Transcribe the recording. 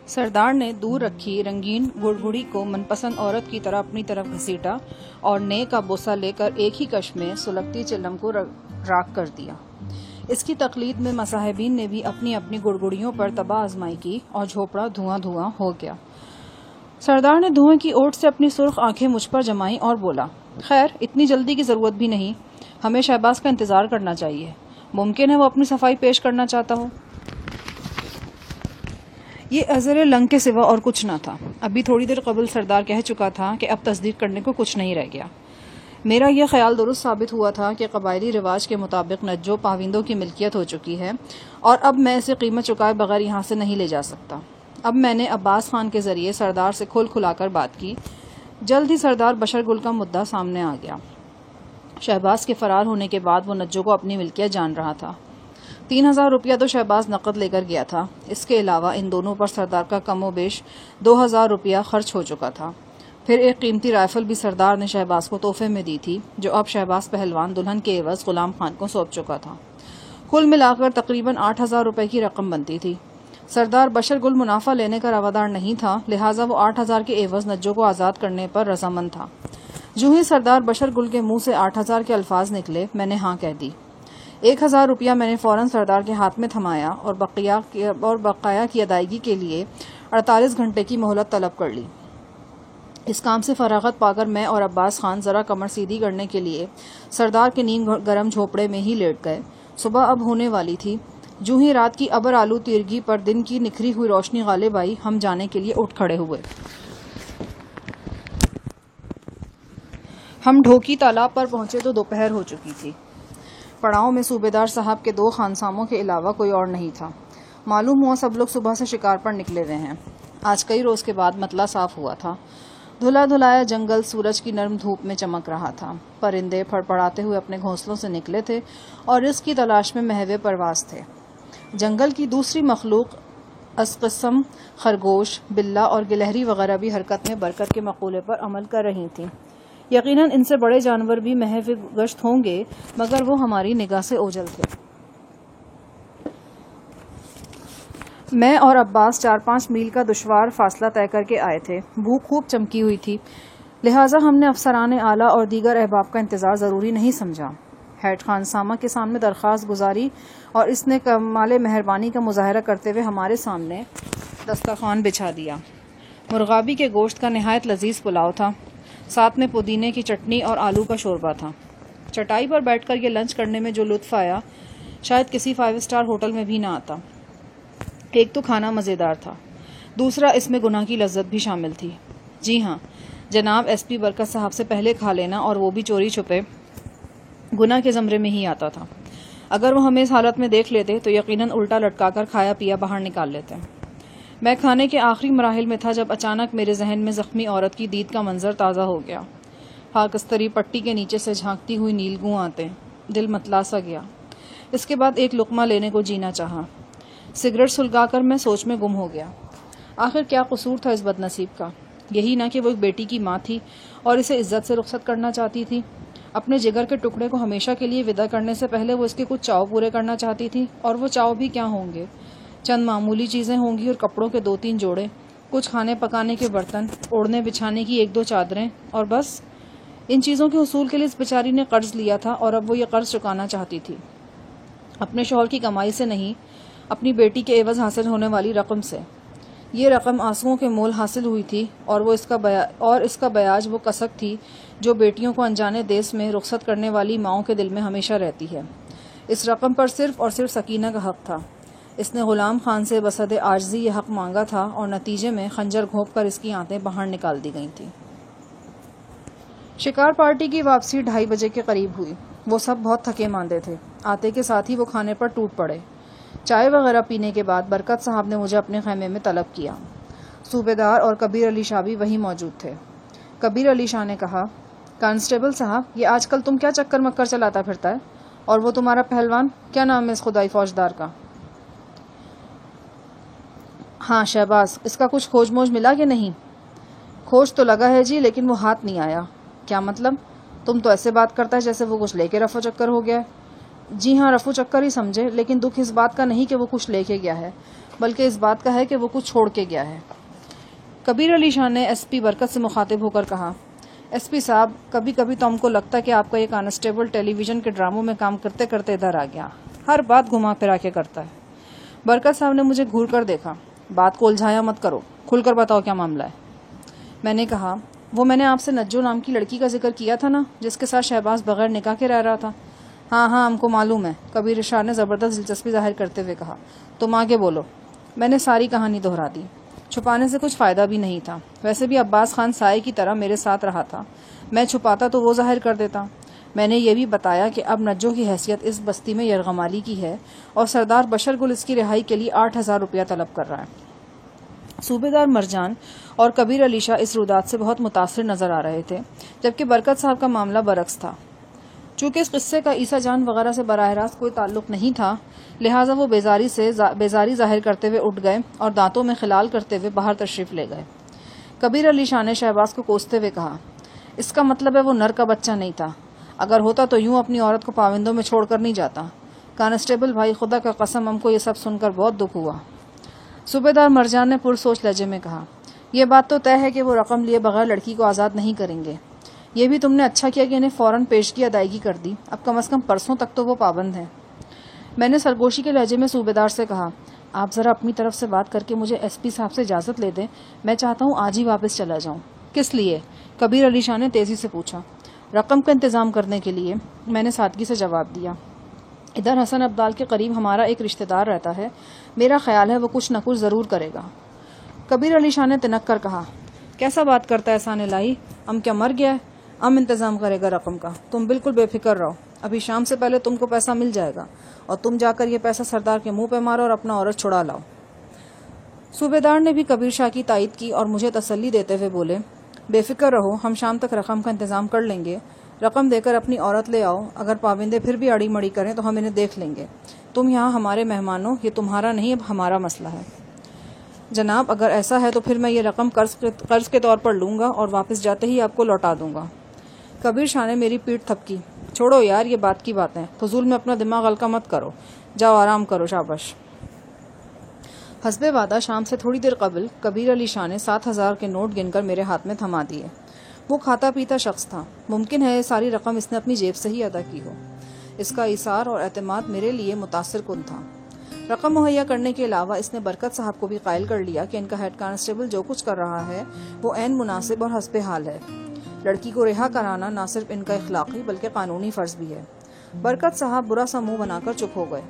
سردار نے دور رکھی رنگین گڑگڑی کو من پسند عورت کی طرح اپنی طرف گھسیٹا اور نے کا بوسہ لے کر ایک ہی کش میں سلگتی چلم کو راکھ کر دیا۔ اس کی تقلید میں مصاحبین نے بھی اپنی اپنی گڑگڑیوں پر تباہ آزمائی کی اور جھوپڑا دھواں دھواں ہو گیا۔ سردار نے دھوئیں کی اوٹ سے اپنی سرخ آنکھیں مجھ پر جمائیں اور بولا، خیر اتنی جلدی کی ضرورت بھی نہیں، ہمیں شہباز کا انتظار کرنا چاہیے، ممکن ہے وہ اپنی صفائی پیش کرنا چاہتا ہو۔ یہ عذر لنگ کے سوا اور کچھ نہ تھا۔ ابھی تھوڑی دیر قبل سردار کہہ چکا تھا کہ اب تصدیق کرنے کو کچھ نہیں رہ گیا۔ میرا یہ خیال درست ثابت ہوا تھا کہ قبائلی رواج کے مطابق نجو پاویندوں کی ملکیت ہو چکی ہے اور اب میں اسے قیمت چکائے بغیر یہاں سے نہیں لے جا سکتا۔ اب میں نے عباس خان کے ذریعے سردار سے کھلا کر بات کی۔ جلد ہی سردار بشر گل کا مدعا سامنے آ گیا۔ شہباز کے فرار ہونے کے بعد وہ نجو کو اپنی ملکیت جان رہا تھا۔ 3000 روپیہ تو شہباز نقد لے کر گیا تھا۔ اس کے علاوہ ان دونوں پر سردار کا کم و بیش 2000 روپیہ خرچ ہو چکا تھا۔ پھر ایک قیمتی رائفل بھی سردار نے شہباز کو تحفے میں دی تھی، جو اب شہباز پہلوان دلہن کے عوض غلام خان کو سونپ چکا تھا۔ کل ملا کر تقریباً 8000 روپے کی رقم بنتی تھی۔ سردار بشر گل منافع لینے کا روادار نہیں تھا، لہٰذا وہ 8000 کے عوض نجو کو آزاد کرنے پر رضامند تھا۔ جو ہی سردار بشر گل کے منہ سے 8000 کے الفاظ نکلے، میں نے ہاں کہہ دی۔ 1000 روپیہ میں نے فوراً سردار کے ہاتھ میں تھمایا اور بقایا کی ادائیگی کے لیے 48 گھنٹے کی مہلت طلب کر لی۔ اس کام سے فراغت پا کر میں اور عباس خان ذرا کمر سیدھی کرنے کے لیے سردار کے نیم گرم جھوپڑے میں ہی لیٹ گئے۔ صبح اب ہونے والی تھی۔ جو ہی رات کی ابر آلو تیرگی پر دن کی نکھری ہوئی روشنی غالب آئی، ہم جانے کے لیے اٹھ کھڑے ہوئے۔ ہم ڈھوکی تالاب پر پہنچے تو دوپہر ہو چکی تھی۔ پڑاؤں میں صوبیدار صاحب کے 2 خانساموں کے علاوہ کوئی اور نہیں تھا۔ معلوم ہوا سب لوگ صبح سے شکار پر نکلے ہوئے ہیں۔ آج کئی روز کے بعد مطلع صاف ہوا تھا۔ دھلا دھلایا جنگل سورج کی نرم دھوپ میں چمک رہا تھا۔ پرندے پھڑپڑاتے ہوئے اپنے گھونسلوں سے نکلے تھے اور رزق کی تلاش میں محو پرواز تھے۔ جنگل کی دوسری مخلوق ازقسم، خرگوش، بلّا اور گلہری وغیرہ بھی حرکت میں برکت کے مقولے پر عمل کر رہی تھیں۔ یقیناً ان سے بڑے جانور بھی محو گشت ہوں گے، مگر وہ ہماری نگاہ سے اوجھل تھے۔ میں اور عباس 4-5 میل کا دشوار فاصلہ طے کر کے آئے تھے۔ بھوک خوب چمکی ہوئی تھی، لہٰذا ہم نے افسران اعلیٰ اور دیگر احباب کا انتظار ضروری نہیں سمجھا۔ ہیڈ خان سامہ کے سامنے درخواست گزاری اور اس نے کمال مہربانی کا مظاہرہ کرتے ہوئے ہمارے سامنے دسترخوان بچھا دیا۔ مرغابی کے گوشت کا نہایت لذیذ پلاؤ تھا، ساتھ میں پودینے کی چٹنی اور آلو کا شوربہ تھا۔ چٹائی پر بیٹھ کر یہ لنچ کرنے میں جو لطف آیا، شاید کسی 5 اسٹار ہوٹل میں بھی نہ آتا۔ ایک تو کھانا مزیدار تھا، دوسرا اس میں گناہ کی لذت بھی شامل تھی۔ جی ہاں، جناب ایس پی برکت صاحب سے پہلے کھا لینا، اور وہ بھی چوری چھپے، گناہ کے زمرے میں ہی آتا تھا۔ اگر وہ ہمیں اس حالت میں دیکھ لیتے تو یقیناً الٹا لٹکا کر کھایا پیا باہر نکال لیتے۔ میں کھانے کے آخری مراحل میں تھا جب اچانک میرے ذہن میں زخمی عورت کی دید کا منظر تازہ ہو گیا۔ خاکستری پٹی کے نیچے سے جھانکتی ہوئی نیلگوں آتے، دل متلا سا گیا۔ اس کے بعد ایک لقمہ لینے کو جینا چاہا۔ سگریٹ سلگا کر میں سوچ میں گم ہو گیا۔ آخر کیا قصور تھا اس بد نصیب کا؟ یہی نہ کہ وہ ایک بیٹی کی ماں تھی اور اسے عزت سے رخصت کرنا چاہتی تھی۔ اپنے جگر کے ٹکڑے کو ہمیشہ کے لیے ودا کرنے سے پہلے وہ اس کے کچھ چاؤ پورے کرنا چاہتی تھی، اور وہ چاؤ بھی کیا ہوں گے؟ چند معمولی چیزیں ہوں گی اور کپڑوں کے 2-3 جوڑے، کچھ کھانے پکانے کے برتن، اوڑھنے بچھانے کی 1-2 چادریں، اور بس۔ ان چیزوں کے حصول کے لیے اس بیچاری نے قرض لیا تھا اور اب وہ یہ قرض چکانا چاہتی تھی، اپنے شوہر کی کمائی سے نہیں، اپنی بیٹی کے عوض حاصل ہونے والی رقم سے۔ یہ رقم آنسوؤں کے مول حاصل ہوئی تھی، اور اس کا بیاج وہ کسک تھی جو بیٹیوں کو انجانے دیس میں رخصت کرنے والی ماؤں کے دل میں ہمیشہ رہتی ہے۔ اس رقم پر صرف اور صرف سکینہ کا حق تھا۔ اس نے غلام خان سے بصد عاجزی یہ حق مانگا تھا، اور نتیجے میں خنجر گھونپ کر اس کی آنتیں باہر نکال دی گئی تھیں۔ شکار پارٹی کی واپسی 2:30 بجے کے قریب ہوئی۔ وہ سب بہت تھکے ماندے تھے۔ آتے کے ساتھ ہی وہ کھانے پر ٹوٹ پڑے۔ چائے وغیرہ پینے کے بعد برکت صاحب نے مجھے اپنے خیمے میں طلب کیا۔ صوبیدار اور کبیر علی شاہ بھی وہیں موجود تھے۔ کبیر علی شاہ نے کہا، کانسٹیبل صاحب، یہ آج کل تم کیا چکر مکر چلاتا پھرتا ہے؟ اور وہ تمہارا پہلوان، کیا نام ہے اس خدائی فوجدار کا؟ ہاں شہباز، اس کا کچھ کھوج موج ملا کہ نہیں؟ کھوج تو لگا ہے جی، لیکن وہ ہاتھ نہیں آیا۔ کیا مطلب؟ تم تو ایسے بات کرتا ہے جیسے وہ کچھ لے کے رفو چکر ہو گیا ہے۔ جی ہاں، رفو چکر ہی سمجھے، لیکن دکھ اس بات کا نہیں کہ وہ کچھ لے کے گیا ہے۔ بلکہ اس بات کا ہے کہ وہ کچھ چھوڑ کے گیا ہے۔ کبیر علی شاہ نے ایس پی برکت سے مخاطب ہو کر کہا، ایس پی صاحب، کبھی کبھی تو ہم کو لگتا ہے کہ آپ کا یہ کانسٹیبل ٹیلی ویژن کے ڈراموں میں کام کرتے کرتے ادھر آ گیا، ہر بات گھما پھرا کے کرتا ہے۔ برکت صاحب نے مجھے گھور کر دیکھا۔ بات کو الجھایا مت کرو، کھل کر بتاؤ کیا معاملہ ہے۔ میں نے کہا، وہ میں نے آپ سے نجو نام کی لڑکی کا ذکر کیا تھا نا، جس کے ساتھ شہباز بغیر نکاح کے رہ رہا تھا۔ ہاں ہم کو معلوم ہے، کبیر شاہ نے زبردست دلچسپی ظاہر کرتے ہوئے کہا۔ تم آگے بولو۔ میں نے ساری کہانی دہرا دی۔ چھپانے سے کچھ فائدہ بھی نہیں تھا، ویسے بھی عباس خان سائے کی طرح میرے ساتھ رہا تھا، میں چھپاتا تو وہ ظاہر کر دیتا۔ میں نے یہ بھی بتایا کہ اب نجو کی حیثیت اس بستی میں یرغمالی کی ہے اور سردار بشر گل اس کی رہائی کے لیے 8,000 روپیہ طلب کر رہا ہے۔ صوبیدار مرجان اور کبیر علی شاہ اس رودات سے بہت متاثر نظر آ رہے تھے، جبکہ برکت صاحب کا معاملہ برعکس تھا۔ چونکہ اس قصے کا عیسیٰ جان وغیرہ سے براہ راست کوئی تعلق نہیں تھا، لہٰذا وہ بیزاری ظاہر کرتے ہوئے اٹھ گئے اور دانتوں میں خلال کرتے ہوئے باہر تشریف لے گئے۔ کبیر علی شاہ نے شہباز کو کوستے ہوئے کہا، اس کا مطلب ہے وہ نر کا بچہ نہیں تھا، اگر ہوتا تو یوں اپنی عورت کو پابندوں میں چھوڑ کر نہیں جاتا۔ کانسٹیبل بھائی، خدا کا قسم ہم کو یہ سب سن کر بہت دکھ ہوا۔ صوبیدار مرجان نے پرسوچ لہجے میں کہا، یہ بات تو طے ہے کہ وہ رقم لیے بغیر لڑکی کو آزاد نہیں کریں گے۔ یہ بھی تم نے اچھا کیا کہ انہیں فوراً پیشگی ادائیگی کر دی، اب کم از کم پرسوں تک تو وہ پابند ہیں۔ میں نے سرگوشی کے لہجے میں صوبیدار سے کہا، آپ ذرا اپنی طرف سے بات کر کے مجھے ایس پی صاحب سے اجازت لے دیں، میں چاہتا ہوں آج ہی واپس چلا جاؤں۔ کس لیے؟ کبیر علی شاہ نے تیزی سے پوچھا۔ رقم کا انتظام کرنے کے لیے، میں نے سادگی سے جواب دیا۔ ادھر حسن ابدال کے قریب ہمارا ایک رشتہ دار رہتا ہے، میرا خیال ہے وہ کچھ نہ کچھ ضرور کرے گا۔ کبیر علی شاہ نے تنک کر کہا، کیسا بات کرتا ہے احسان الہی، کیا مر گیا ہے؟ انتظام کرے گا رقم کا، تم بالکل بے فکر رہو، ابھی شام سے پہلے تم کو پیسہ مل جائے گا اور تم جا کر یہ پیسہ سردار کے منہ پہ مارو اور اپنا عورت چھڑا لاؤ۔ صوبیدار نے بھی کبیر شاہ کی تائید کی اور مجھے تسلی دیتے ہوئے بولے، بے فکر رہو، ہم شام تک رقم کا انتظام کر لیں گے، رقم دے کر اپنی عورت لے آؤ، اگر پابندے پھر بھی اڑی مڑی کریں تو ہم انہیں دیکھ لیں گے، تم یہاں ہمارے مہمان ہو، یہ تمہارا نہیں اب ہمارا مسئلہ ہے۔ جناب، اگر ایسا ہے تو پھر میں یہ رقم قرض کے طور پر لوں گا اور واپس جاتے ہی آپ کو لوٹا دوں گا۔ کبیر شاہ نے میری پیٹھ تھپکی، چھوڑو یار، یہ بات کی باتیں، فضول میں اپنا دماغ ہلکا مت کرو، جاؤ آرام کرو، شاباش۔ حسب وعدہ شام سے تھوڑی دیر قبل کبیر علی شاہ نے 7,000 کے نوٹ گن کر میرے ہاتھ میں تھما دیے۔ وہ کھاتا پیتا شخص تھا، ممکن ہے یہ ساری رقم اس نے اپنی جیب سے ہی ادا کی ہو۔ اس کا ایثار اور اعتماد میرے لیے متاثر کن تھا۔ رقم مہیا کرنے کے علاوہ اس نے برکت صاحب کو بھی قائل کر لیا کہ ان کا ہیڈ کانسٹیبل جو کچھ کر رہا ہے وہ عین مناسب اور حسب حال ہے۔ لڑکی کو رہا کرانا نہ صرف ان کا اخلاقی بلکہ قانونی فرض بھی ہے۔ برکت صاحب برا سا منہ بنا کر چپ ہو گئے۔